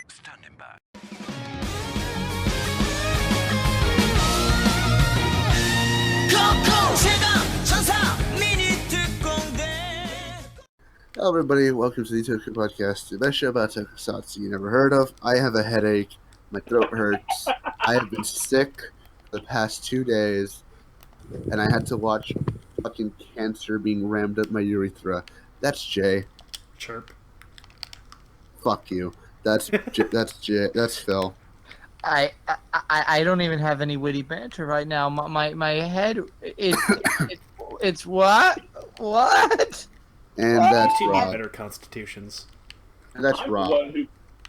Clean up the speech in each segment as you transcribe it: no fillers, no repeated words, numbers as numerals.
Standing by. Hello everybody, welcome to the Tokusatsu Podcastu, the best show about Tokusatsu you never heard of. I have a headache, my throat hurts, I have been sick for the past 2 days, and I had to watch fucking cancer being rammed up my urethra. That's Jay. Chirp. Fuck you. That's Jay. That's Phil. I don't even have any witty banter right now. My head it's what? And What? that's You need Rob. better constitutions. And that's Rob.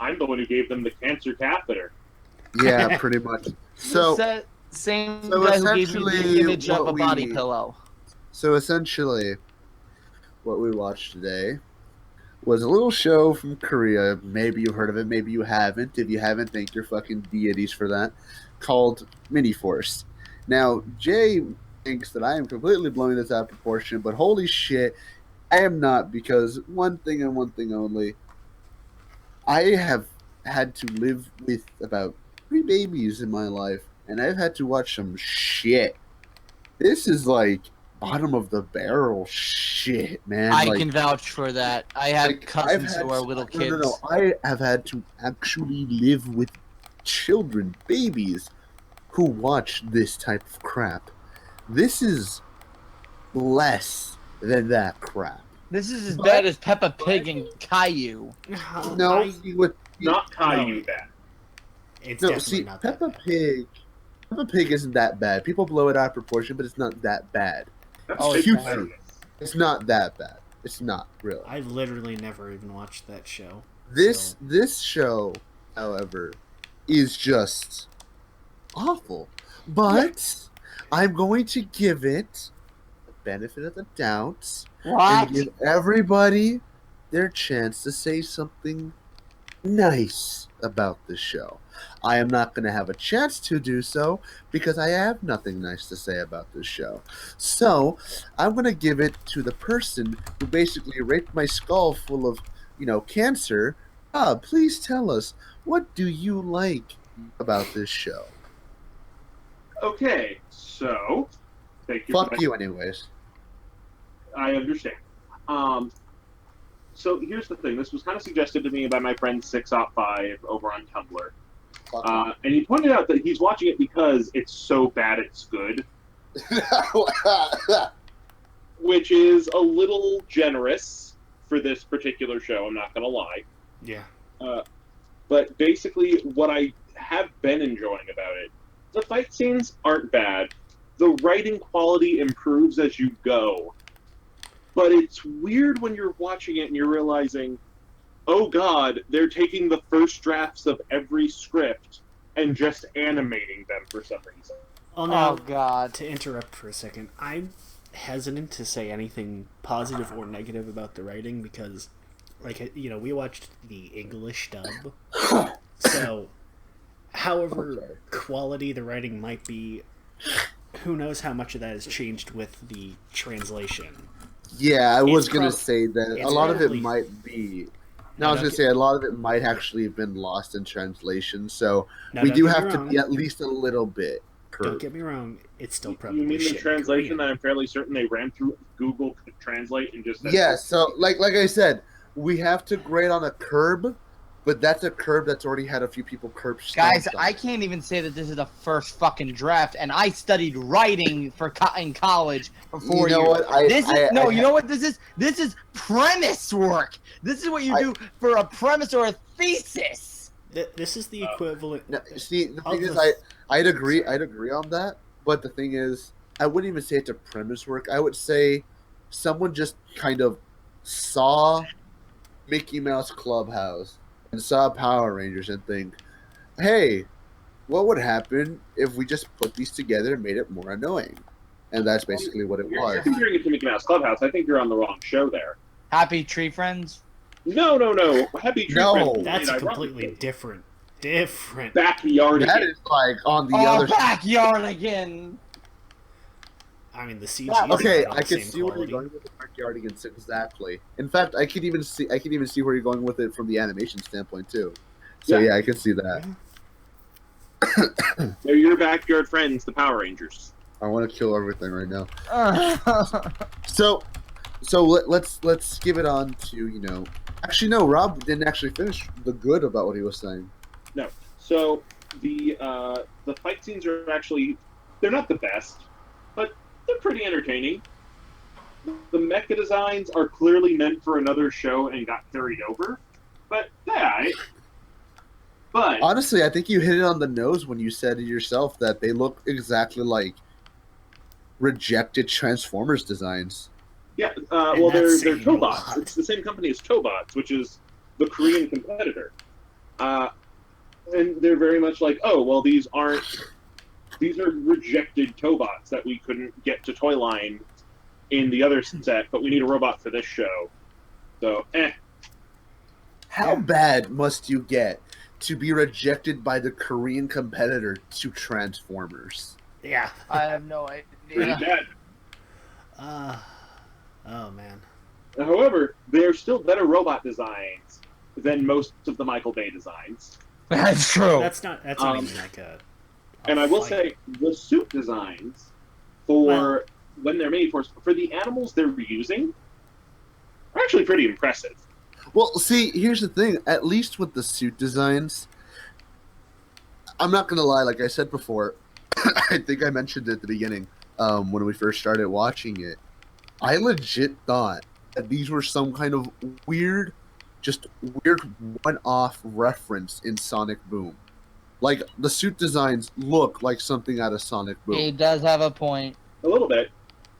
I'm the one who gave them the cancer catheter. Yeah, pretty much. So Same so guy who gave me essentially the image of a what body we- pillow. So essentially, what we watched today was a little show from Korea. Maybe you've heard of it, maybe you haven't. If you haven't, thank your fucking deities for that. Called Mini Force. Now, Jay thinks that I am completely blowing this out of proportion, but holy shit, I am not, because one thing and one thing only. I have had to live with about 3 babies in my life, and I've had to watch some shit. This is like bottom of the barrel shit, man. I Like, can vouch for that. I have like, cousins who are little kids. No. I have had to actually live with children, babies, who watch this type of crap. This is less than that crap. This is as bad as Peppa Pig and Caillou. No, Not Caillou bad. It's no. definitely See, not Peppa that bad. Pig. Peppa Pig isn't that bad. People blow it out of proportion, but it's not that bad. That's Oh, big it's bad. It's not that bad. It's not really. I literally never even watched that show. This show, however, is just awful. But I'm going to give it the benefit of the doubt What? and give everybody their chance to say something nice about the show. I am not going to have a chance to do so because I have nothing nice to say about this show. So I'm going to give it to the person who basically raped my skull full of, cancer. Please tell us, what do you like about this show? Okay, so thank you. Fuck you, anyways. I understand. So here's the thing. This was kind of suggested to me by my friend 605 over on Tumblr. And he pointed out that he's watching it because it's so bad it's good, which is a little generous for this particular show, I'm not going to lie. Yeah. But basically, what I have been enjoying about it, the fight scenes aren't bad. The writing quality improves as you go. But it's weird when you're watching it and you're realizing, oh god, they're taking the first drafts of every script and just animating them for some reason. Oh, now, Oh God. to interrupt for a second, I'm hesitant to say anything positive or negative about the writing because, we watched the English dub. So, however quality the writing might be, who knows how much of that has changed with the translation. Yeah, I was It's going to prob- say that it's a lot of it probably- might be... No, I was going to say a lot of it might actually have been lost in translation, so Now, we don't do get me have to wrong. be at least a little bit Don't curved. get me wrong, it's still probably You mean shit the in translation that Korean. I'm fairly certain they ran through Google Translate and just said, Yeah, so like I said, we have to grade on a curb, but that's a curb that's already had a few people curb Guys, stomped on I it. can't even say that this is the first fucking draft, and I studied writing in college for 4 You know years. what? You know what this is? This is premise work. This is what you do for a premise or a thesis. This is the equivalent. No, see, the Of thing is, the- I'd agree on that, but the thing is, I wouldn't even say it's a premise work. I would say someone just kind of saw Mickey Mouse Clubhouse and saw Power Rangers and think, hey, what would happen if we just put these together and made it more annoying? And that's basically what it You're was. comparing it to Mickey Mouse Clubhouse. I think you're on the wrong show there. Happy Tree Friends? No. Happy Tree No. Friends. That's Wait, completely different. Backyard. That is like on the Oh, other backyard again. I mean, the CG Yeah, is Okay, about I the can same see where you're quality. going with the Guardians exactly. In fact, I could even see where you're going with it from the animation standpoint too. So Yeah. yeah, I can see that. They're your backyard friends, the Power Rangers. I want to kill everything right now. So let's give it on to. Actually, no. Rob didn't actually finish the good about what he was saying. No. So the fight scenes are actually, they're not the best, but they're pretty entertaining. The mecha designs are clearly meant for another show and got carried over, but yeah. But Honestly, I think you hit it on the nose when you said it yourself that they look exactly like rejected Transformers designs. yeah, And well, that's they're saying a Tobots. lot. It's the same company as Tobots, which is the Korean competitor. And they're very much like, oh, well, these are rejected Tobots that we couldn't get to toy line in the other set, but we need a robot for this show. So, How bad must you get to be rejected by the Korean competitor to Transformers? Yeah. I have no pretty idea. bad. Oh man. However, they're still better robot designs than most of the Michael Bay designs. That's true. That's not even like a And I will fight. say, the suit designs for when they're made for the animals they're using are actually pretty impressive. Well, see, here's the thing. At least with the suit designs, I'm not gonna lie. Like I said before, I think I mentioned it at the beginning when we first started watching it. I legit thought that these were some kind of weird one-off reference in Sonic Boom. Like the suit designs look like something out of Sonic Boom. He does have a point. A little bit.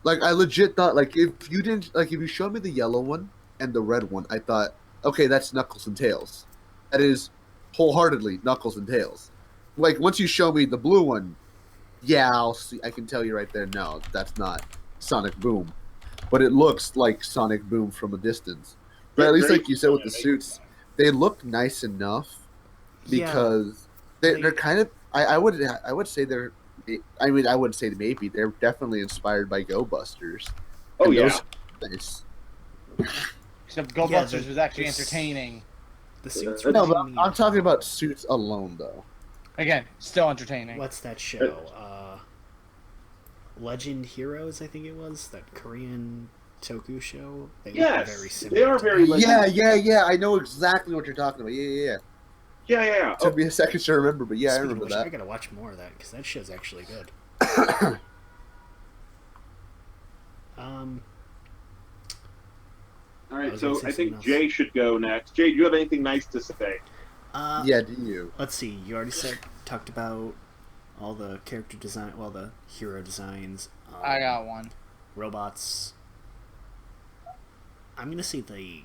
Like I legit thought, like if you showed me the yellow one and the red one, I thought, okay, that's Knuckles and Tails. That is wholeheartedly Knuckles and Tails. Like once you show me the blue one, yeah, I can tell you right there, no, that's not Sonic Boom. But it looks like Sonic Boom from a distance. But They're at least great like you said with the suits, they look nice enough because they're kind of I would say they're I mean I wouldn't say maybe they're definitely inspired by Go Busters. Oh, And yeah. those- Except Go Yeah, Busters was actually entertaining. The suits. No, were but I'm talking about suits alone though. Again, still entertaining. What's that show? Legend Heroes, I think it was that Korean Toku show. They look Yes, very similar. they are to very that. Yeah. I know exactly what you're talking about. Yeah. Yeah. It took me a second to remember, but yeah, I Speaking of remember which, I that. gotta watch more of that because that show's actually good. All I right, was so gonna say I think something else. Jay should go next. Jay, do you have anything nice to say? Yeah, do you? Let's see. You already talked about all the character design, well, the hero designs. I got one. Robots. I'm gonna say the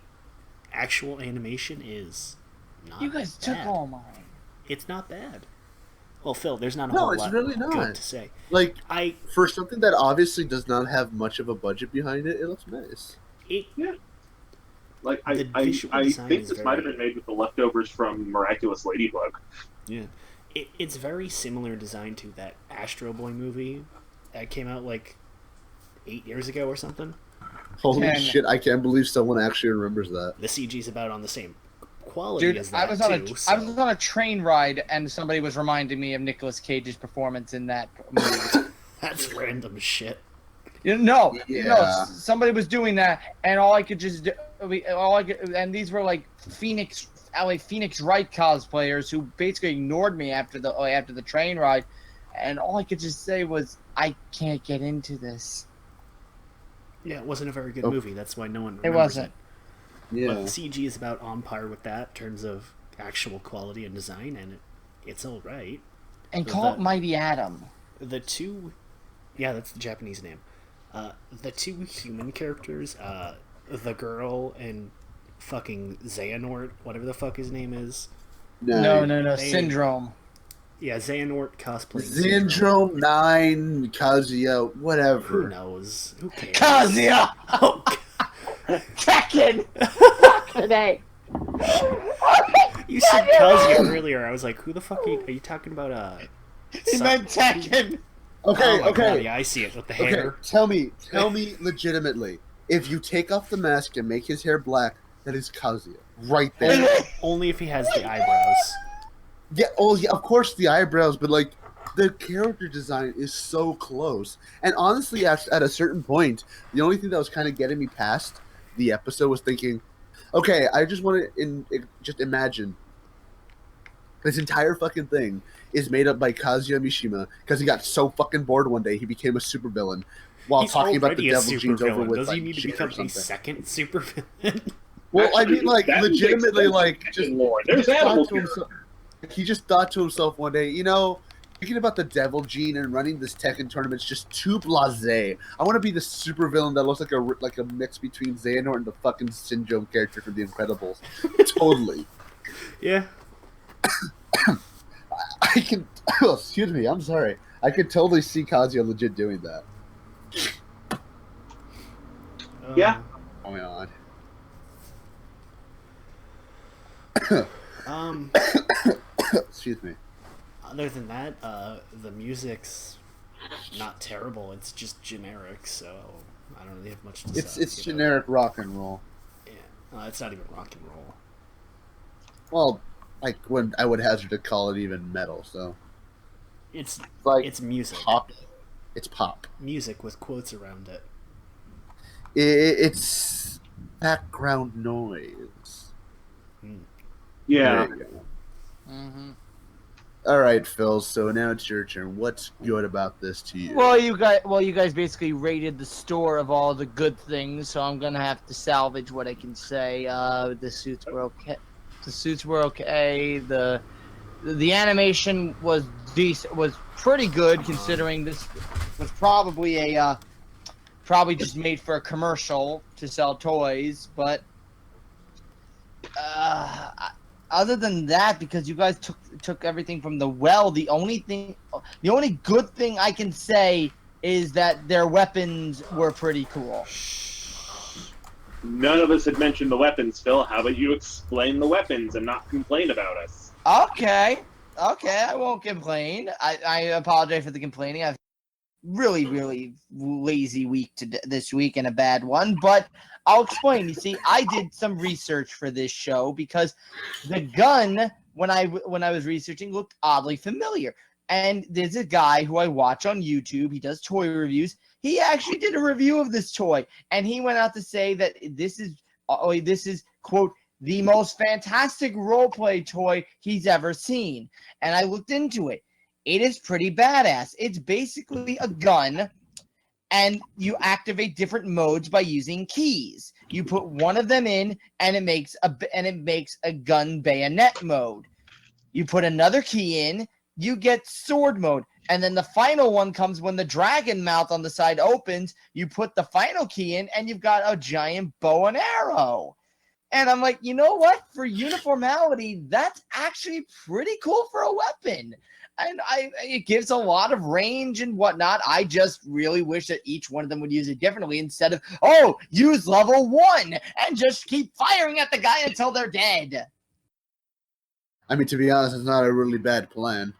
actual animation is not. You guys took bad. all mine. It's not bad. Well, Phil, there's not a No, whole it's lot really not. good to say. Like I for something that obviously does not have much of a budget behind it, it looks nice. it Like, The I visual think design this is might have very- been made with the leftovers from Miraculous Ladybug. yeah, it's very similar design to that Astro Boy movie that came out like 8 years ago or something. Holy 10. shit! I can't believe someone actually remembers that. The CG's about on the same quality Dude, as that I was too. on a train ride and somebody was reminding me of Nicolas Cage's performance in that movie. That's random shit. Yeah. Somebody was doing that, and all I could just do, and these were like LA Phoenix Wright cosplayers who basically ignored me after the train ride, and all I could just say was, I can't get into this. Yeah, it wasn't a very good Oh. movie. That's why no one It remembers wasn't. But Yeah. the CG is about on par with that in terms of actual quality and design, and it's all right. And But call that- it Mighty Atom. The two, yeah, that's the Japanese name. The two human characters, the girl and fucking Xehanort, whatever the fuck his name is. No, They- Syndrome. Yeah, Xehanort cosplay. Syndrome 9, Kazuya, Who whatever. knows? Who cares? Kazuya! Oh, Tekken! Today. you said Kazuya earlier. I was like, who the fuck are you talking about? He meant Tekken. Okay, Oh my okay. God, yeah, I see it with the Okay, hair. tell me legitimately. If you take off the mask and make his hair black, that is Kazuya. Right there. Only if he has the eyebrows. Yeah, oh yeah, of course the eyebrows, but like the character design is so close. And honestly, at a certain point, the only thing that was kind of getting me past the episode was thinking, okay, I just want to just imagine this entire fucking thing is made up by Kazuya Mishima because he got so fucking bored one day he became a supervillain while He's talking about the already a devil genes over supervillain. with Does like he need to Jin or become a something. second supervillain? Well, I Actually, mean, like that makes legitimately, sense. like just Lord, he there's just animal thought to himself. He just thought to himself one day, thinking about the devil gene and running this Tekken tournament's just too blasé. I want to be the supervillain that looks like a mix between Xehanort and the fucking Syndrome character from The Incredibles. Totally. Yeah. I can. Oh, excuse me. I'm sorry. I could totally see Kazuya legit doing that. Yeah. Oh my god. Um. Excuse me. Other than that, the music's not terrible. It's just generic, so I don't really have much to say. It's generic rock and roll. Yeah, it's not even rock and roll. Well, like when I would hazard to call it even metal. So It's like it's music. pop. It's pop. Music with quotes around it. It's background noise. Yeah. There you go. Mm-hmm. All right, Phil. So now it's your turn. What's good about this to you? Well, you guys basically rated the store of all the good things, so I'm gonna have to salvage what I can say. The suits were okay. The suits were okay. The animation was decent. Was pretty good considering this was probably probably just made for a commercial to sell toys. But other than that, because you guys took everything from the well, the only good thing I can say is that their weapons were pretty cool. None of us had mentioned the weapons, Phil. How about you explain the weapons and not complain about us? Okay, I won't complain. I apologize for the complaining. I've really lazy week this week and a bad one, but I'll explain. You see, I did some research for this show because the gun when I was researching looked oddly familiar. And there's a guy who I watch on YouTube. He does toy reviews. He actually did a review of this toy, and he went out to say that this is quote the most fantastic roleplay toy he's ever seen. And I looked into it. It is pretty badass. It's basically a gun, and you activate different modes by using keys. You put one of them in, and it makes a gun bayonet mode. You put another key in, you get sword mode. And then the final one comes when the dragon mouth on the side opens. You put the final key in, and you've got a giant bow and arrow. And I'm like, you know what? For uniformity, that's actually pretty cool for a weapon. And it gives a lot of range and whatnot. I just really wish that each one of them would use it differently instead of, use level 1 and just keep firing at the guy until they're dead. I mean, to be honest, it's not a really bad plan.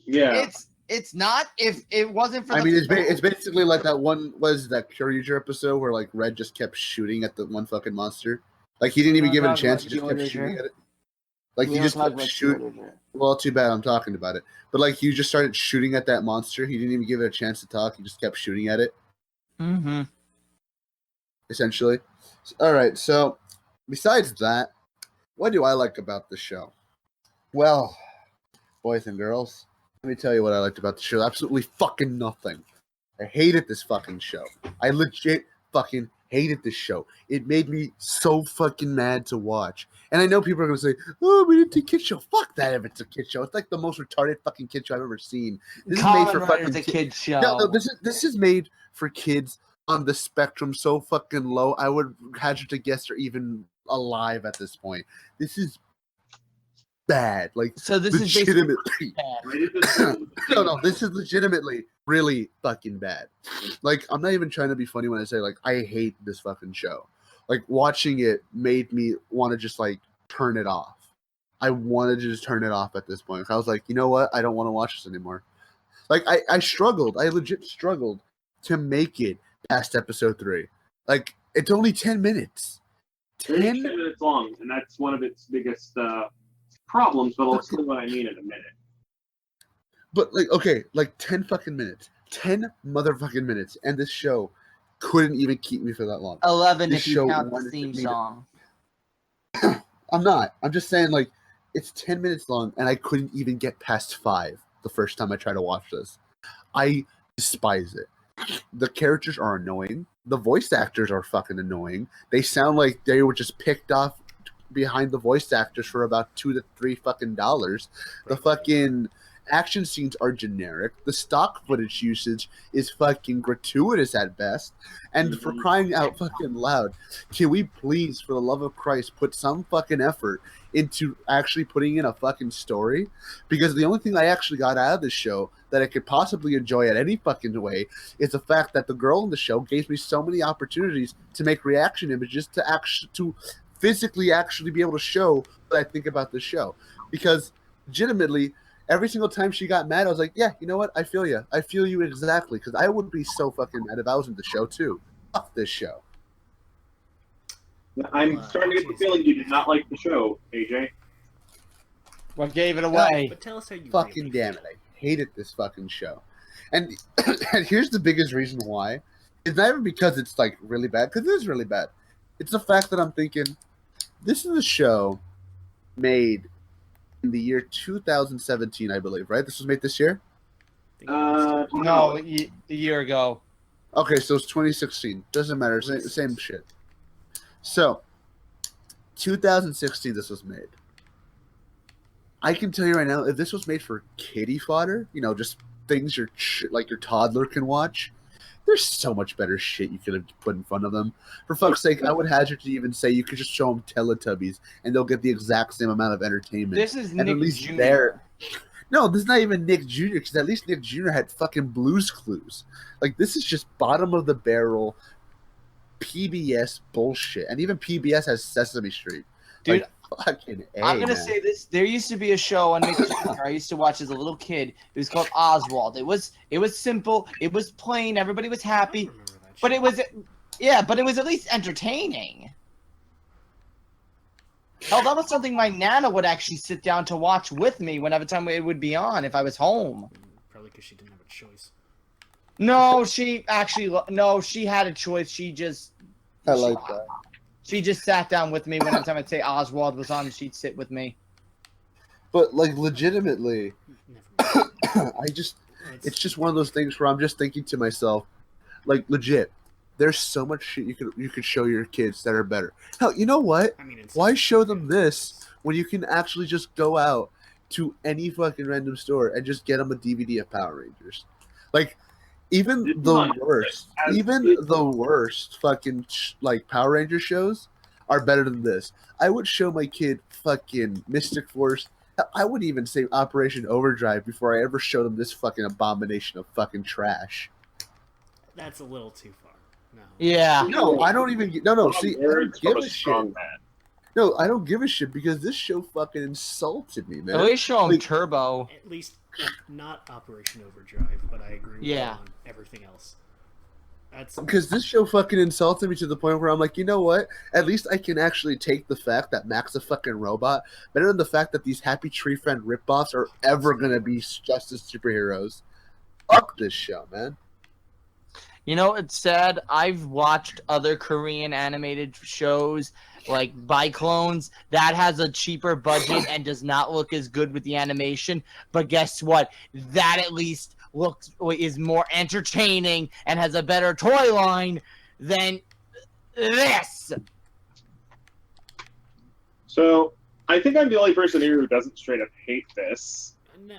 Yeah. It's not if it wasn't for. I mean, it's basically like that one was that Curator episode where like Red just kept shooting at the one fucking monster. Like he didn't even give it a chance; he just kept shooting at it. Like he just kept shooting. Well, too bad I'm talking about it. But like you just started shooting at that monster. He didn't even give it a chance to talk. He just kept shooting at it. Mm-hmm. Essentially. All right. So besides that, what do I like about the show? Well, boys and girls, let me tell you what I liked about the show. Absolutely fucking nothing. I hated this fucking show. I legit fucking hated this show. It made me so fucking mad to watch. And I know people are going to say, oh, we didn't do kid show. Fuck that if it's a kid show. It's like the most retarded fucking kid show I've ever seen. This is made for fucking kid show. No, this is made for kids on the spectrum so fucking low. I would hazard to guess they're even alive at this point. This is bad. Like, so this legitimately. is No, this is legitimately really fucking bad. Like, I'm not even trying to be funny when I say, like, I hate this fucking show. Like, watching it made me want to just, like, turn it off. I wanted to just turn it off at this point. I was like, you know what? I don't want to watch this anymore. Like I struggled. I legit struggled to make it past episode 3. Like it's only 10 minutes. It is 10 10 minutes long, and that's one of its biggest problems, but I'll explain what I mean in a minute. But like, okay, like 10 fucking minutes, 10 motherfucking minutes, and this show couldn't even keep me for that long. 11 This if you show count the wanted theme me to- song. I'm not. I'm just saying, like, it's 10 minutes long, and I couldn't even get past 5 the first time I tried to watch this. I despise it. The characters are annoying. The voice actors are fucking annoying. They sound like they were just picked off behind the voice actors for about $2 to $3 fucking dollars. The fucking action scenes are generic. The stock footage usage is fucking gratuitous at best. And for crying out fucking loud, can we please, for the love of Christ, put some fucking effort into actually putting in a fucking story? Because the only thing I actually got out of this show that I could possibly enjoy at any fucking way is the fact that the girl in the show gave me so many opportunities to make reaction images to physically actually be able to show what I think about the show. Because legitimately, every single time she got mad, I was like, yeah, you know what? I feel you. I feel you exactly. Because I would be so fucking mad if I was in the show too. Fuck this show. I'm starting to get the feeling you did not like the show, AJ. What gave it away? But tell us how you Fucking really damn it. feel. I hated this fucking show. And, and here's the biggest reason why. It's not even because it's like really bad, because it is really bad. It's the fact that I'm thinking, this is a show made in the year 2017, I believe, right? This was made this year? No, a year ago. Okay, so it's 2016. Doesn't matter. Same shit. So, 2016, this was made. I can tell you right now, if this was made for kiddie fodder, you know, just things your toddler can watch, there's so much better shit you could have put in front of them. For fuck's sake, I would hazard to even say you could just show them Teletubbies, and they'll get the exact same amount of entertainment. This is and Nick at least Jr. there. No, this is not even Nick Jr. because at least Nick Jr. had fucking Blue's Clues. Like, this is just bottom of the barrel PBS bullshit, and even PBS has Sesame Street. Dude, like, fucking A, I'm gonna man. say this. There used to be a show on Nick Jr. I used to watch as a little kid. It was called Oswald. It was simple. It was plain. Everybody was I happy. don't remember that But shit. it was at least entertaining. Hell, that was something my nana would actually sit down to watch with me whenever time it would be on if I was home. Probably because she didn't have a choice. No, she had a choice. She just that. She just sat down with me whenever time I'd say Oswald was on. She'd sit with me. But, like, legitimately, Never mind. it's just one of those things where I'm just thinking to myself, like, legit, there's so much shit you could show your kids that are better. Hell, you know what? I mean, it's Why show them this when you can actually just go out to any fucking random store and just get them a DVD of Power Rangers? Like, even the worst fucking like Power Ranger shows are better than this. I would show my kid fucking Mystic Force. I would even say Operation Overdrive before I ever showed them this fucking abomination of fucking trash. That's a little too far. No. Yeah. No, I don't even. No. See, I don't give a shit. Strong man. No, I don't give a shit because this show fucking insulted me, man. At least show him Like- Turbo. At least not Operation Overdrive, but I agree with you Yeah. on everything else. That's Because this show fucking insulted me to the point where I'm like, you know what? At least I can actually take the fact that Mac's a fucking robot better than the fact that these Happy Tree Friend ripoffs are ever gonna be just as superheroes. Fuck this show, man. You know, it's sad. I've watched other Korean animated shows like by clones that has a cheaper budget and does not look as good with the animation. But guess what? That at least is more entertaining and has a better toy line than this. So, I think I'm the only person here who doesn't straight up hate this. no,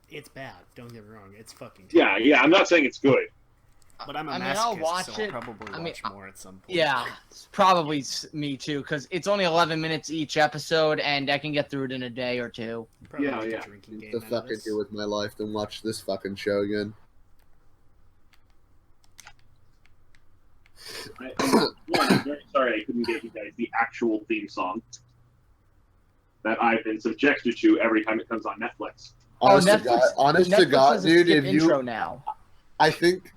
it's bad. Don't get me wrong. It's fucking Yeah, terrible. I'm not saying it's good. But I'm a I mean, masochist, I'll watch so it. I'll probably I mean, watch more at some point. Yeah, probably me too, because it's only 11 minutes each episode, and I can get through it in a day or two. Probably Yeah, like a yeah. drinking What game the out of fuck I this. do with my life than watch this fucking show again? I'm very sorry I couldn't get you guys the actual theme song that I've been subjected to every time it comes on Netflix. Honest to Netflix, God, honest to Netflix God, has a dude, skip if intro you, now. I think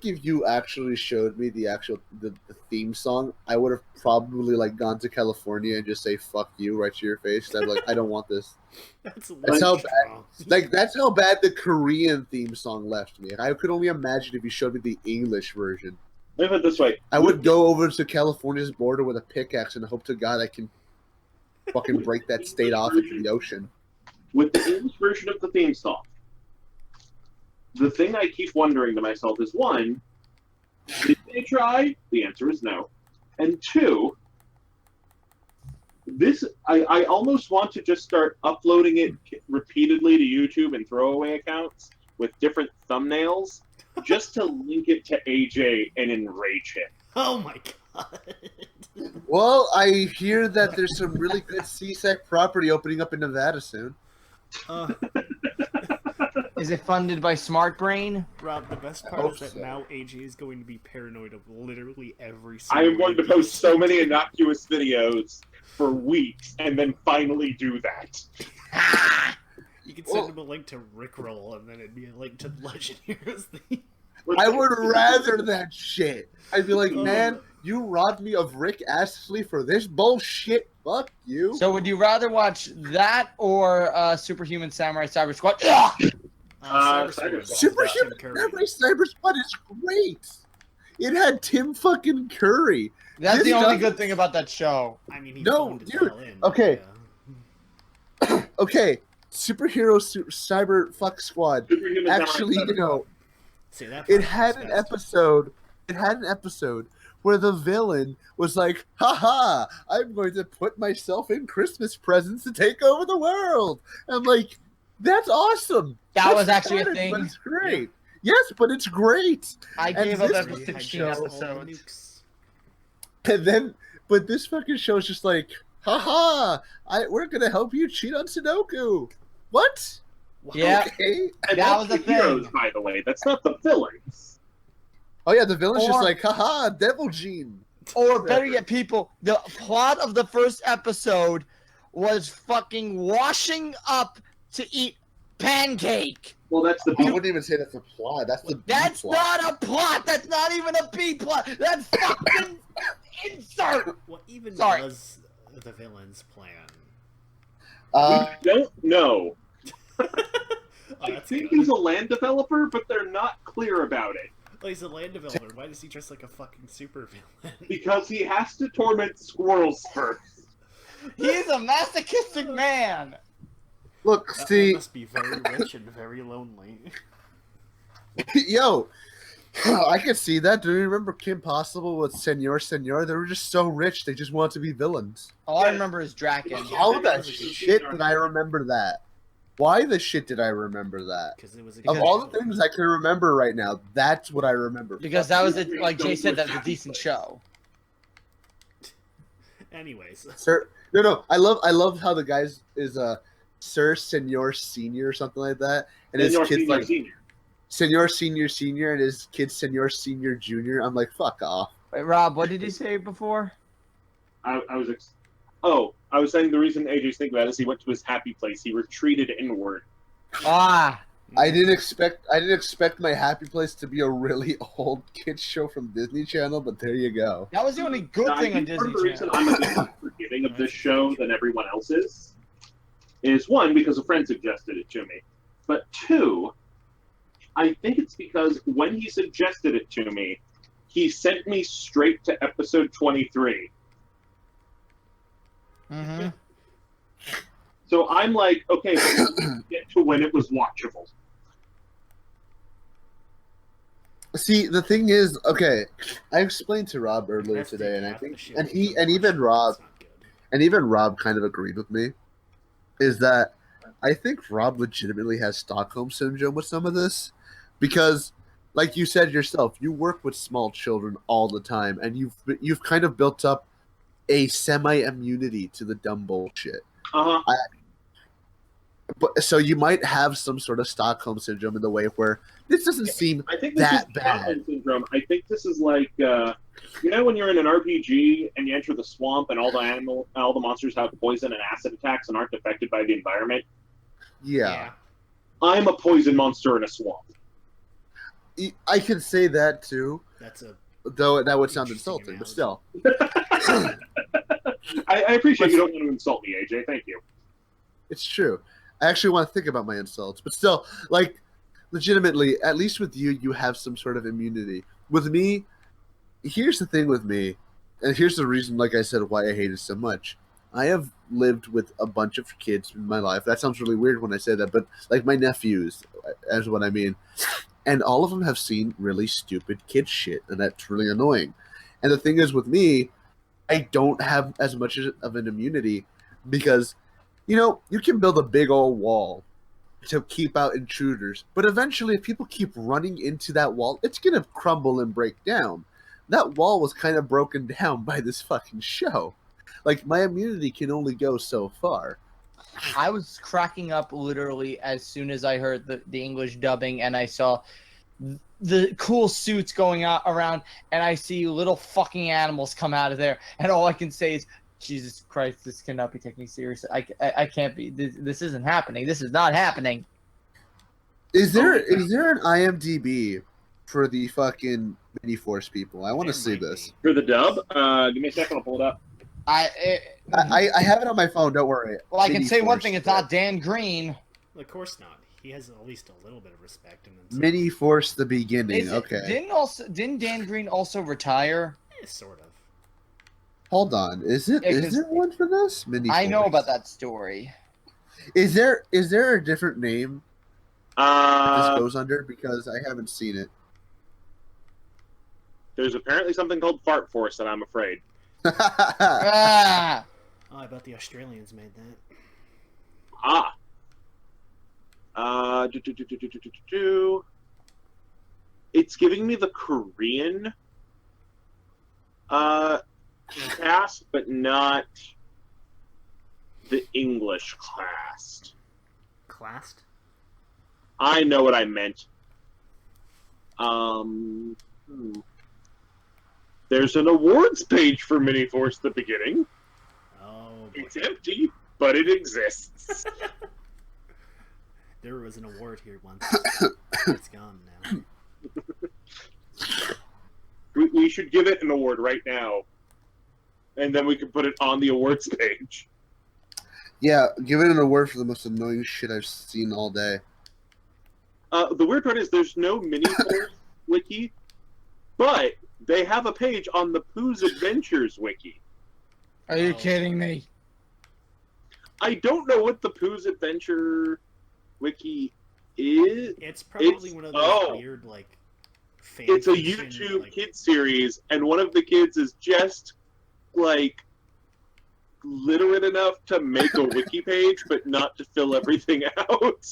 if you actually showed me the theme song, I would have probably like gone to California and just say "fuck you" right to your face. I'd be like, I don't want this. That's That's how bad. strong. Like that's how bad the Korean theme song left me. I could only imagine if you showed me the English version. Look at it this way. I would go over to California's border with a pickaxe and hope to God I can fucking break that state off into the ocean. With the English version of the theme song, the thing I keep wondering to myself is, one, did they try? The answer is no. And two, I almost want to just start uploading it repeatedly to YouTube and throwaway accounts with different thumbnails just to link it to AJ and enrage him. Oh my god. Well, I hear that there's some really good CSEC property opening up in Nevada soon. Is it funded by Smart Brain? Rob, the best part hope is that so. now AJ is going to be paranoid of literally every I single am going to post so many innocuous videos for weeks and then finally do that. You could send him a link to Rickroll and then it'd be a link to Legend Heroes theme. I would rather that shit. I'd be like, man, you robbed me of Rick Astley for this bullshit. Fuck you. So would you rather watch that or Superhuman Samurai Cyber Squad? Cyber Squad. Superhuman Samurai Cyber Squad is great. It had Tim fucking Curry. That's This the only doesn't- good thing about that show. I mean, he No, phoned it dude, all in. okay. Yeah. Okay, Cyber Fuck Squad. Superhuman Actually, Samurai you know, See, that it part had was an best. episode. It had an episode where the villain was like, "Haha, I'm going to put myself in Christmas presents to take over the world." I'm like, "That's awesome." That That's was actually a canon, thing? But it's great. Yes, but it's great. I And gave up this after He 16 hijacks all the episodes. nukes. And then, but this fucking show is just like, "Haha, we're gonna help you cheat on Sudoku." What? Wow. Yeah. Okay. And That that's was the the heroes, thing. by the way. That's not the villains. Oh yeah, the villain's just Or- like, "Haha, Devil Gene." Or better yet, people, the plot of the first episode was fucking washing up to eat pancake. Well, that's the I wouldn't even say that's a plot. That's the B That's plot. not a plot. That's not even a B plot. That's fucking insert. What even Sorry. was the villain's plan? We don't know. Oh, I that's think good. he's a land developer, but they're not clear about it. Oh, he's a land developer. Why does he dress like a fucking super villain? Because he has to torment squirrels first. He is a masochistic man. Look, That man see, must be very rich and very lonely. yo, I could see that. Do you remember Kim Possible with Senor? They were just so rich, they just wanted to be villains. All I remember is Draken. How the shit did I remember that? Why the shit did I remember that? Because it was a Of all the things I can remember right now, that's what I remember. Because that was, like Jay said, that was a decent show. Anyways, Sir, no, I love how the guy is Sir Senor Senior or something like that, and his Senior, kid's senior, like senior. Senor Senior, and his kid's Senor Senior Junior. I'm like, fuck off. Wait, Rob, what did you say before? I was saying the reason AJ's thinking about it is he went to his happy place. He retreated inward. Ah, I didn't expect my happy place to be a really old kids show from Disney Channel, but there you go. that was the only good Now, I thing on think part Disney of the reason Channel. I'm a bit more forgiving of this show than everyone else is one, because a friend suggested it to me. But two, I think it's because when he suggested it to me, he sent me straight to episode 23. Mm-hmm. So I'm like, okay, let's get to when it was watchable. See, the thing is, okay, I explained to Rob earlier that's today, and I taking think, half the shit and we he, don't and watch. even Rob, That's not good. and even Rob kind of agreed with me, is that I think Rob legitimately has Stockholm syndrome with some of this, because, like you said yourself, you work with small children all the time, and you've kind of built up a semi-immunity to the dumb bullshit. Uh-huh. But so you might have some sort of Stockholm syndrome in the way where this doesn't seem I think this that is bad. Stockholm syndrome. I think this is like, you know, when you're in an RPG and you enter the swamp and all the monsters have poison and acid attacks and aren't affected by the environment. Yeah. I'm a poison monster in a swamp. I can say that too. That's a Though that would sound Interesting insulting, but analogy. still. I appreciate you don't want to insult me, AJ. Thank you. It's true. I actually want to think about my insults, but still, like, legitimately, at least with you, you have some sort of immunity. With me, here's the thing with me, and here's the reason, like I said, why I hate it so much. I have lived with a bunch of kids in my life. That sounds really weird when I say that, but like my nephews, is what I mean. And all of them have seen really stupid kid shit, and that's really annoying. And the thing is, with me, I don't have as much of an immunity because, you can build a big old wall to keep out intruders, but eventually, if people keep running into that wall, it's going to crumble and break down. That wall was kind of broken down by this fucking show. Like, my immunity can only go so far. I was cracking up literally as soon as I heard the English dubbing and I saw the cool suits going around and I see little fucking animals come out of there and all I can say is, Jesus Christ, this cannot be taken seriously. I can't be. This isn't happening. This is not happening. Is there an IMDb for the fucking Mini Force people? I want to see this. For the dub, give me a second. I'll pull it up. I have it on my phone. Don't worry. Well, I can Mini say one Force. thing. It's not Dan Green. Of course not. He has at least a little bit of respect in him. Mini Force the beginning. Okay. Didn't Dan Green also retire? Sort of. Hold on. Is there one for this? Mini I know Force. about that story. Is there a different name this Uh, goes under? Because I haven't seen it. there's apparently something called Fart Force that I'm afraid. Ah, Oh, I bet the Australians made that. Ah. It's giving me the Korean cast, but not the English cast. Classed? I know what I meant. There's an awards page for Mini Force the beginning. Oh, boy. It's empty, but it exists. There was an award here once. It's gone now. We should give it an award right now, and then we can put it on the awards page. Yeah, give it an award for the most annoying shit I've seen all day. The weird part is there's no Mini Force wiki, but they have a page on the Pooh's Adventures wiki. are you Oh. kidding me? I don't know what the Pooh's Adventure wiki is. It's probably one of those weird, like, fan It's a fiction, YouTube like, kid series, and one of the kids is just, like, literate enough to make a wiki page, but not to fill everything out.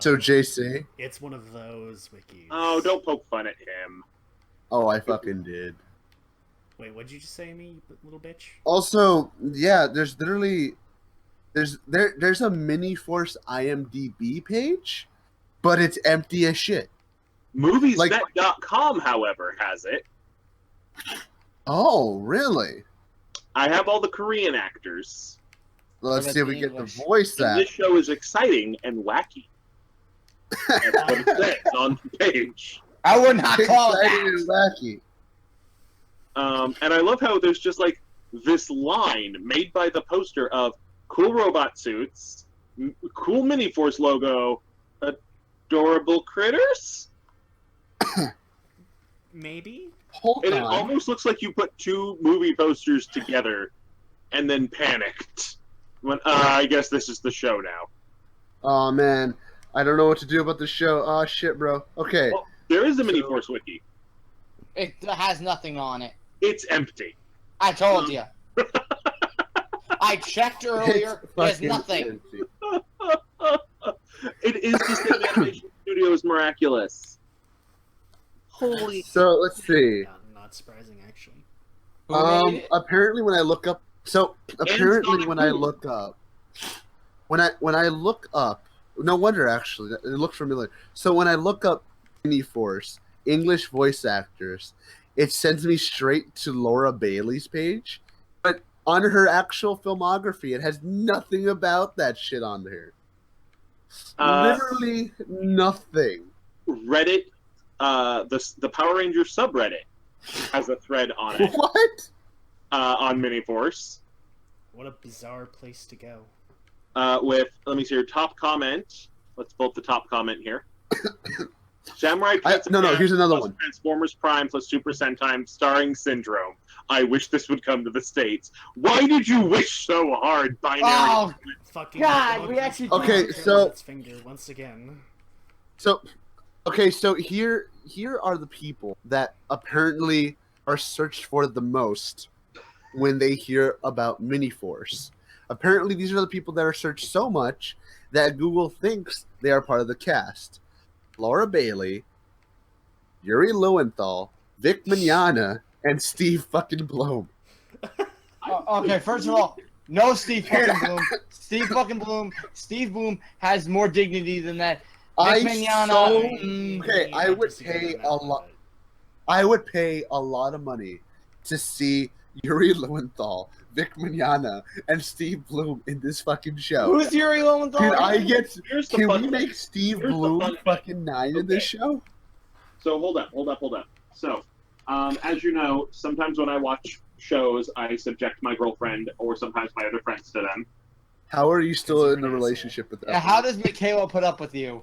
So JC? It's one of those wikis. Oh, don't poke fun at him. Oh, I fucking did. Wait, what'd you just say to me, you little bitch? Also, yeah, there's literally there's a Mini Force IMDb page, but it's empty as shit. Moviesnet.com, however, has it. Oh, really? I have all the Korean actors. Let's What see if about we the get the English? voice And that. this show is exciting and wacky. That's what it says on the page. I would not call it Exciting that. and wacky. And I love how there's just like this line made by the poster of cool robot suits, cool Mini Force logo, adorable critters. Maybe? Hold And it on. almost looks like you put two movie posters together and then panicked. When I guess this is the show now. Oh man, I don't know what to do about the show. Oh shit, bro. Okay. Well, there is a Mini So- Force wiki. It has nothing on it. It's empty. I told you. I checked earlier. It's There's fucking nothing. empty. It is the same animation studios miraculous. Holy. So let's see. Not surprising, actually. Who made it? Apparently when I look up, Sonic when I Boom. look up, when I look up, no wonder actually it looked familiar. So when I look up Mini Force English voice actors, it sends me straight to Laura Bailey's page, but on her actual filmography, it has nothing about that shit on there. Literally nothing. Reddit, the Power Rangers subreddit has a thread on it What? on Miniforce. What a bizarre place to go. With, let me see your top comment. Let's pull up the top comment here. Samurai Pizza no, Man here's another plus one. Transformers Prime plus Super Sentai starring Syndrome. I wish this would come to the States. Why did you wish so hard, Binary? Oh, Fucking God, dog we is actually- Okay, taking so- its finger once again. So here are the people that apparently are searched for the most when they hear about Miniforce. Apparently, these are the people that are searched so much that Google thinks they are part of the cast. Laura Bailey, Yuri Lowenthal, Vic Mignogna, and Steve fucking Blum. Okay, first of all, no Steve fucking Bloom. Steve Bloom has more dignity than that. Vic Mignogna, okay, I would pay a lot. I would pay a lot of money to see Yuri Lowenthal, Vic Mignogna, and Steve Bloom in this fucking show. Who's Yuri Lowenthal? Can I get? Here's the Can fun we thing. make Steve Here's the Bloom fun thing. fucking 9 in this show? So hold up. So, as you know, sometimes when I watch shows, I subject my girlfriend or sometimes my other friends to them. How are you still you're in a an relationship with that? Yeah, how does Michaela put up with you?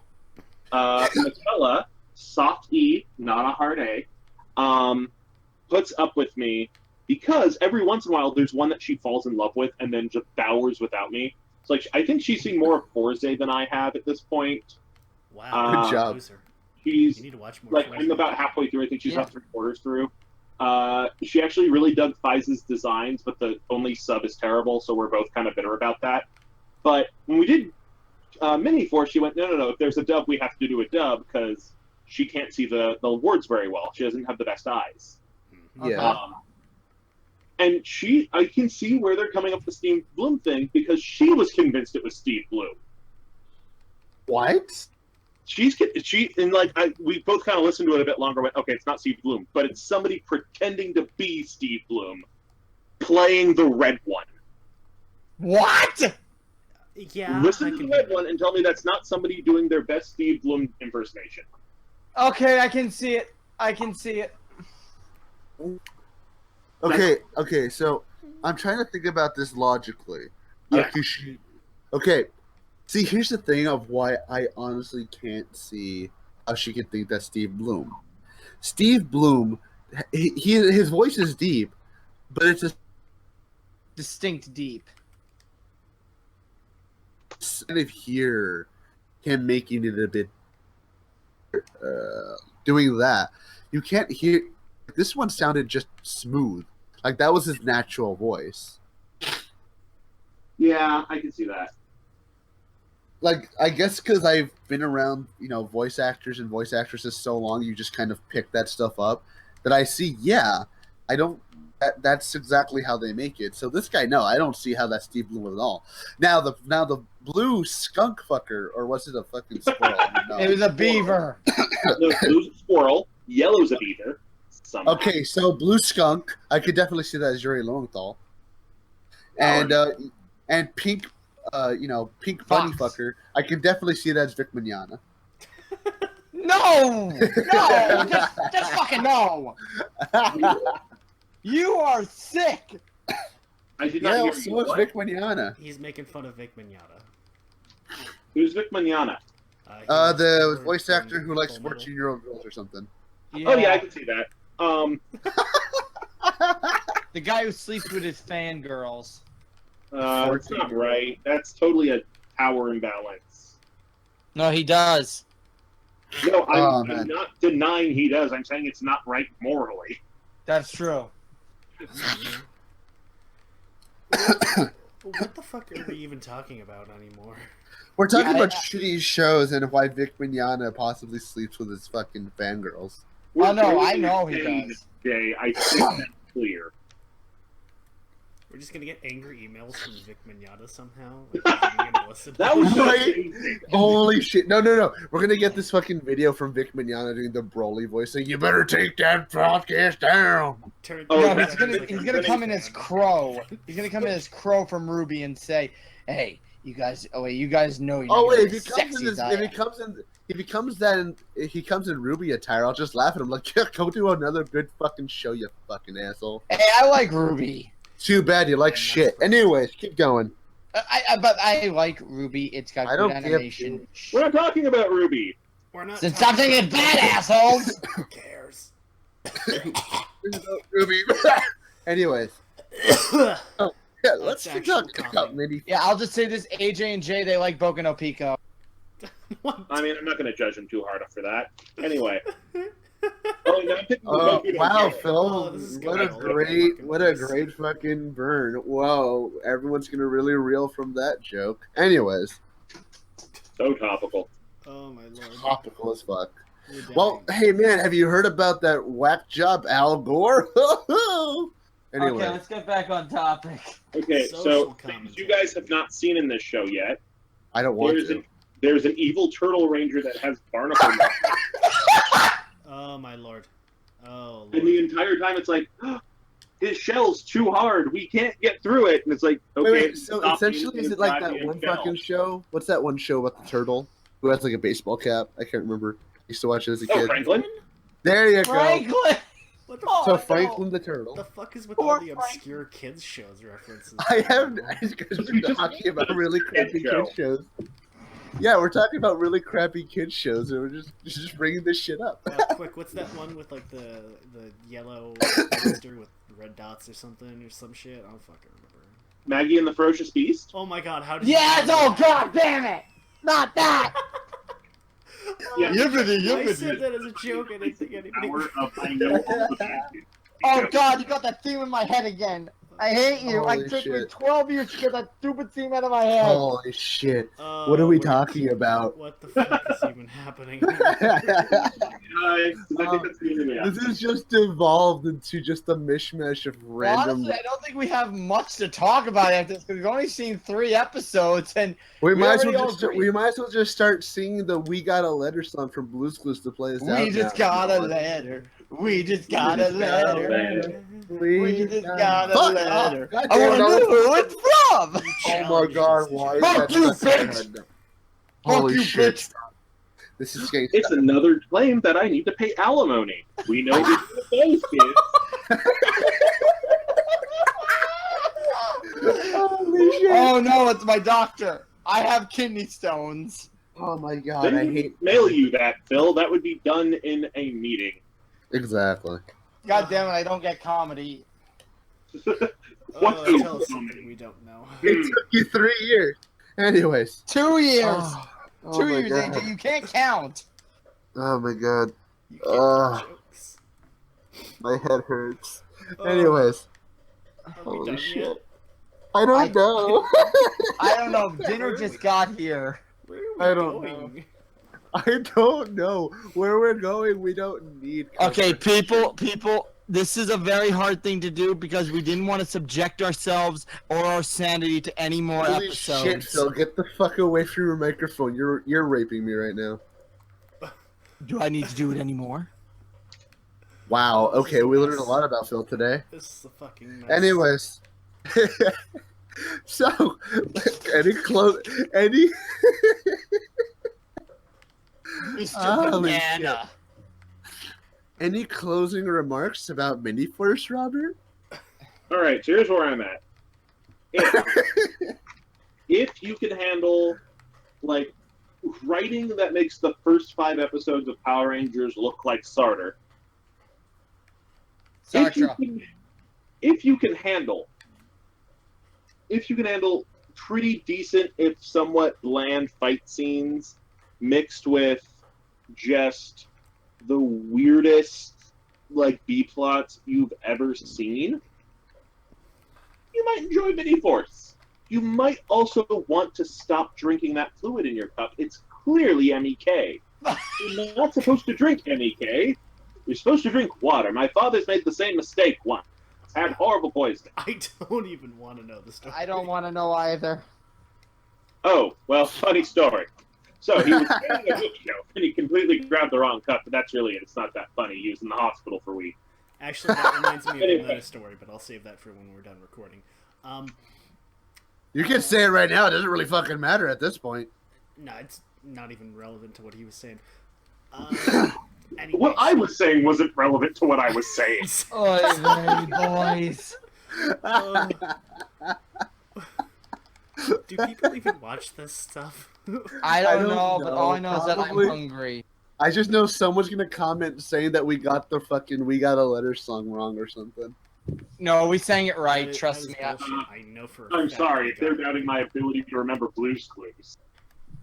Michaela, soft E, not a hard A, puts up with me because every once in a while there's one that she falls in love with and then just devours without me. It's like, I think she's seen more of Forze than I have at this point. Wow, Good job. loser. She's You need to watch more. like, Forza. I'm about halfway through. I think she's Yeah. about 3/4 through. She actually really dug Fize's designs, but the only sub is terrible, so we're both kind of bitter about that. But when we did Mini Force, she went, no, if there's a dub, we have to do a dub, because she can't see the words very well. She doesn't have the best eyes. Mhm. Yeah. And I can see where they're coming up with the Steve Bloom thing, because she was convinced it was Steve Bloom. What? We both kind of listened to it a bit longer. Went, okay, it's not Steve Bloom, but it's somebody pretending to be Steve Bloom, playing the red one. What? Yeah, Listen I to the can red do one and tell me that's not somebody doing their best Steve Bloom impersonation. Okay, I can see it. Okay, so I'm trying to think about this logically. Yeah. Okay, see, here's the thing of why I honestly can't see how she could think that's Steve Bloom. Steve Bloom, his voice is deep, but it's a Distinct deep. kind of hear him making it a bit doing that. You can't hear this one sounded just smooth. Like that was his natural voice. Yeah, I can see that. Like I guess because I've been around, voice actors and voice actresses so long, you just kind of pick that stuff up. That I see, yeah, I don't. That's exactly how they make it. So this guy, no, I don't see how that's Steve Bloom at all. Now the blue skunk fucker, or was it a fucking squirrel? I don't know. It was a beaver. No, blue's a squirrel, yellow's a beaver. Somehow. Okay, so blue skunk, I could definitely see that as Yuri Lowenthal, and pink, pink bunny Fox. fucker, I can definitely see that as Vic Mignogna. No, just fucking no. You are sick. I did not Yeah, hear so you. is What? Vic Mignogna. He's making fun of Vic Mignogna. Who's Vic Mignogna? The voice actor who likes 14-year-old girls or something. Oh yeah, I can see that. The guy who sleeps with his fangirls. That's not right. That's totally a power imbalance. No, he does. No, Oh, I'm man. not denying he does. I'm saying it's not right morally. That's true. What the fuck are we even talking about anymore? We're talking Yeah, about shitty shows and why Vic Mignogna possibly sleeps with his fucking fangirls. Oh, no, We're I know he saying does. Today, I think that's clear. We're just gonna get angry emails from Vic Mignogna somehow. Like, he's gonna listen. That was Right. amazing. Holy shit. No. We're going to get this fucking video from Vic Mignogna doing the Broly voice saying, "You better take that podcast down." Turn- Oh, No, that's he's gonna come in as Crow. He's gonna come in as Crow from Ruby and say, "Hey, You guys, oh wait, you guys know you're Oh not wait, gonna if be he comes sexy in as this, I if he am. comes in, if he comes in Ruby attire, I'll just laugh at him like, yeah, go do another good fucking show, you fucking asshole. Hey, I like Ruby. Too bad you like I'm not shit. surprised. Anyways, keep going. But I like Ruby. It's got I good don't give animation. We're not talking about Ruby. We're not. Then stop talking saying it's bad, assholes. Who cares? Ruby. Anyways, yeah, let's That's talk actual about comedy. mini. Yeah, I'll just say this: AJ and Jay, they like Boku no Pico. What? I mean, I'm not going to judge him too hard for that. Anyway. Oh, no, I'm picking Oh Goku no wow, Hero. Phil! Oh, this is What a good. great, what a Fucking great fucking burn! Whoa, everyone's gonna really reel from that joke. Anyways, So topical. Oh my lord. topical as fuck. We're dying. Well, hey man, have you heard about that whack job Al Gore? Anyway, Okay, let's get back on topic. Okay, Social so things commentary. you guys have not seen in this show yet. I don't want to. There's an evil turtle ranger that has barnacle mouth. Oh my lord. Oh And the lord. entire time it's like, his shell's too hard. We can't get through it. And it's like, okay. Wait, so stop essentially, being is it like that goddamn one shell. fucking show? What's that one show about the turtle who has like a baseball cap? I can't remember. Used to watch it as a Oh, kid. Franklin? There you go. Franklin. What the, Oh, So no. Franklin the what turtle. the fuck is with Poor all the Frank. obscure kids shows references? I have because we're talking about really crappy show. kid shows. Yeah, we're talking about really crappy kid shows, and we're just bringing this shit up. Quick, what's that one with like the yellow poster with red dots or something or some shit? I don't fucking remember. Maggie and the Ferocious Beast? Oh my god, how did Yes! you Oh god damn it! Not that! Yeah. I said that as a joke. I didn't think anybody. Power of I know all the bad Oh god, you got that theme in my head again. I hate you. Holy I took me shit. 12 years to get that stupid theme out of my head. Holy shit! What are we talking about? What the fuck is even happening? Guys, 'cause I think that's the end of This is just evolved into just a mishmash of random. Honestly, I don't think we have much to talk about after this because we've only seen 3 episodes and We might as already well all just agree. we might as well just start singing the "We Got a Letter" song from Blue's Clues to play us out. we just now. got a letter. We just got a letter. We just got a Fuck letter. off. God I damn want to it, know who it's from. Oh my god, why is Fuck that you, stuck in my bitch. head now? Fuck Holy you, shit. bitch. This is getting It's another claim that I need to pay alimony. We know who those kids. Holy shit. Oh no, it's my doctor. I have kidney stones. Oh my god, They I wouldn't hate mail you that, Phil. That would be done in a meeting. Exactly. God damn it, I don't get comedy. What's Oh, the tell us moment? something we don't know. It took you 3 years. Anyways. 2 years. Oh 2 my years, god. AJ. You can't count. Oh my god. You can't Ugh. do jokes. My head hurts. Oh, Anyways. are we Holy done shit. yet? I don't know. I don't know. Dinner just got here. Where are we I don't going? I don't know. Where we're going, we don't need Okay, confrontation. people, this is a very hard thing to do because we didn't want to subject ourselves or our sanity to any more Holy episodes. shit, Phil, get the fuck away from your microphone. You're raping me right now. Do I need to do it anymore? Wow, This is okay, a we mess. learned a lot about Phil today. This is a fucking mess. Anyways. So, any Mr. Holy Banana. any closing remarks about Mini Force, Robert? All right, so here's where I'm at. If you can handle, like, writing that makes the first 5 episodes of Power Rangers look like Sartre, Sartre. if you can handle pretty decent, if somewhat bland fight scenes mixed with just the weirdest, like, B-plots you've ever seen, you might enjoy Mini Force. You might also want to stop drinking that fluid in your cup. It's clearly MEK. You're not supposed to drink MEK. You're supposed to drink water. My father's made the same mistake once. Had horrible poisoning. I don't even want to know the story. I don't want to know either. Oh, well, funny story. So he was standing at a bookshelf and he completely grabbed the wrong cup, but that's really it. It's not that funny. He was in the hospital for a week. Actually, that reminds me of Anyway. another story, but I'll save that for when we're done recording. You can say it right now. It doesn't really fucking matter at this point. No, it's not even relevant to what he was saying. Anyways. What I was saying wasn't relevant to what I was saying. Oy, boys. Do people even watch this stuff? I don't don't know, but all I know is that I'm probably. hungry. I just know someone's gonna comment saying that we got the fucking "We Got a Letter" song wrong or something. No, we sang it right. That Trust is me. bullshit. I know for a I'm fact sorry we if they're got it. doubting my ability to remember Blue's Clues.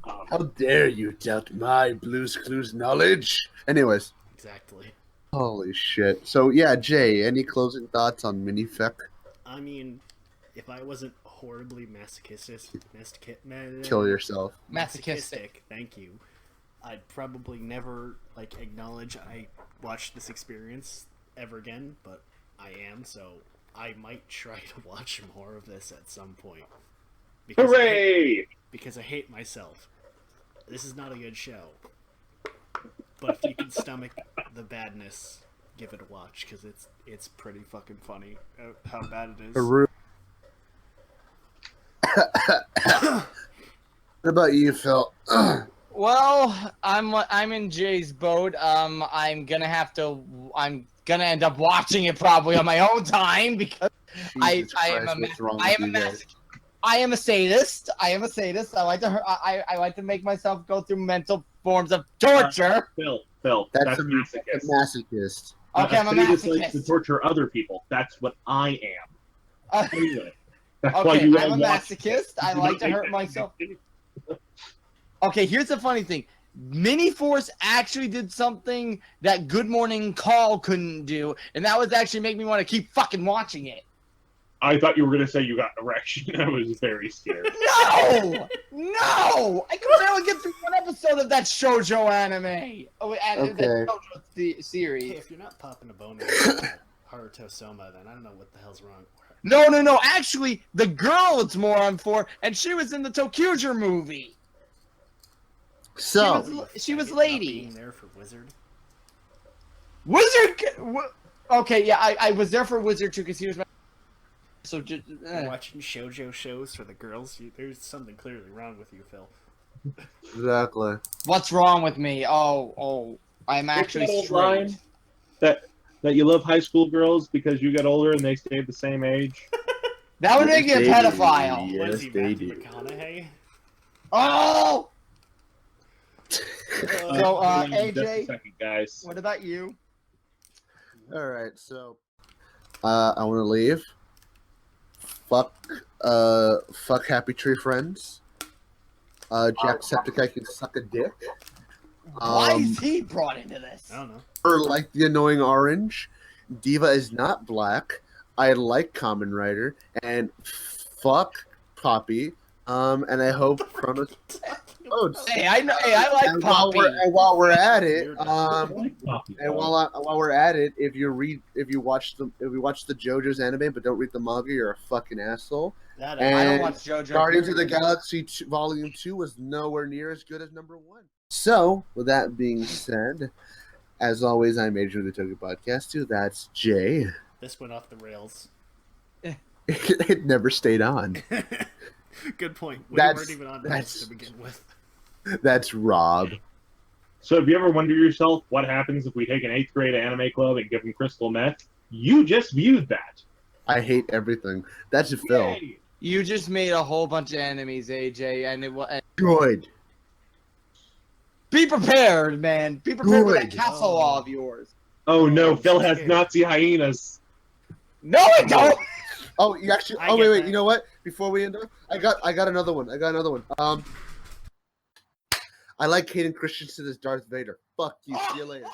How dare you doubt my Blue's Clues knowledge? Anyways, Exactly. holy shit. So yeah, Jay, any closing thoughts on Minifec? I mean, if I wasn't horribly Kill yourself. Masochistic. Thank you. I'd probably never acknowledge I watched this experience ever again, but I am, so I might try to watch more of this at some point. Hooray! Because I hate myself. This is not a good show. But if you can stomach the badness, give it a watch, because it's pretty fucking funny how bad it is. Haru. What about you, Phil? Well, I'm in Jay's boat. I'm gonna end up watching it probably on my own time because Jesus I am Christ, a what's wrong I with am a you guys? masochist. I am a sadist. I like to make myself go through mental forms of torture. Phil, That's that's a masochist. masochist. Okay, I'm a sadist likes to masochist. torture other people. That's what I am. Uh, Anyway, that's why Okay, you I'm all a watch masochist. I Do like not to make hurt that myself. connection. Okay, here's the funny thing. Mini-Force actually did something that Good Morning Call couldn't do, and that was actually make me want to keep fucking watching it. I thought you were going to say you got an erection. I was very scared. No! No! I could barely get through one episode of that shoujo anime. Okay. That shoujo Hey, series. if you're not popping a boner Haruto Soma, then I don't know what the hell's wrong. No. Actually, the girl it's more on for, and she was in the Tokuger movie. So, She was Not lady. being there for Wizard. Wizard. Okay, yeah, I was there for Wizard too because he was my. So just Watching shoujo shows for the girls, there's something clearly wrong with you, Phil. exactly. what's wrong with me? Oh, I'm What's actually that old straight. line? That you love high school girls because you got older and they stayed the same age. That would make me a Yes, they do. pedophile. What is Yes, he, they Matthew do. McConaughey? Oh. So, Just a AJ, second, guys. what about you? All right, so I want to leave. Fuck Happy Tree Friends. Jacksepticeye can suck a dick. Why is he brought into this? I don't know. Or like the annoying orange. Diva is not black. I like Kamen Rider and fuck Poppy. And I hope Chronos. Oh, Hey, I know. Hey, I like and Poppy. while we're at it, I like Poppy, and though. while we're at it, if you watch the JoJo's anime but don't read the manga, you're a fucking asshole. That And I don't watch JoJo. Guardians of the Galaxy Volume 2 was nowhere near as good as number 1. So, with that being said, as always, I'm Adrian of the Tokusatsu Podcastu. That's Jay. This went off the rails. It never stayed on. Good point. We That's- weren't even on that's- this to begin with. That's Rob. So have you ever wondered yourself what happens if we take an 8th grade anime club and give them crystal meth? You just viewed that. I hate everything. That's Phil. Yay. You just made a whole bunch of enemies, AJ, and it will. Good. Be prepared, man. Be prepared for that Good. castle wall of yours. Oh no, I'm Phil has scared. Nazi hyenas. No, I don't. Oh, you actually. I Oh, get wait. that. You know what? Before we end up, I got another one. I like Hayden Christensen as Darth Vader. Fuck you. See you later.